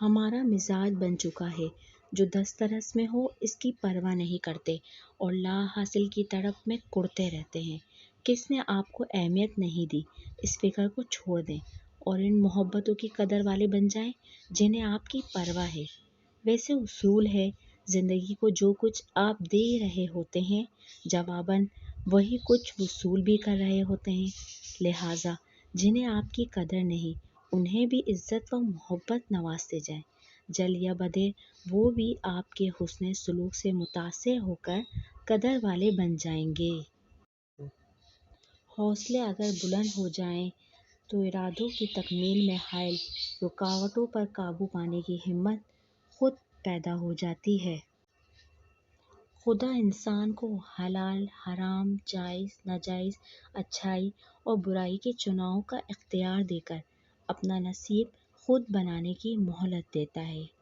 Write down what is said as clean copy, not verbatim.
ہمارا مزاج بن چکا ہے، جو دسترس میں ہو اس کی پرواہ نہیں کرتے اور لا حاصل کی طرف میں کڑتے رہتے ہیں۔ کس نے آپ کو اہمیت نہیں دی؟ اس فکر کو چھوڑ دیں اور ان محبتوں کی قدر والے بن جائیں جنہیں آپ کی پرواہ ہے۔ ویسے اصول ہے، زندگی کو جو کچھ آپ دے رہے ہوتے ہیں، جواباً وہی کچھ وصول بھی کر رہے ہوتے ہیں۔ لہٰذا جنہیں آپ کی قدر نہیں، انہیں بھی عزت و محبت نوازتے جائیں۔ جل یا بدیر وہ بھی آپ کے حسن سلوک سے متاثر ہو کر قدر والے بن جائیں گے۔ حوصلے اگر بلند ہو جائیں تو ارادوں کی تکمیل میں حائل رکاوٹوں پر قابو پانے کی ہمت خود پیدا ہو جاتی ہے۔ خدا انسان کو حلال، حرام، جائز، ناجائز، اچھائی اور برائی کے چناؤ کا اختیار دے کر اپنا نصیب خود بنانے کی مہلت دیتا ہے۔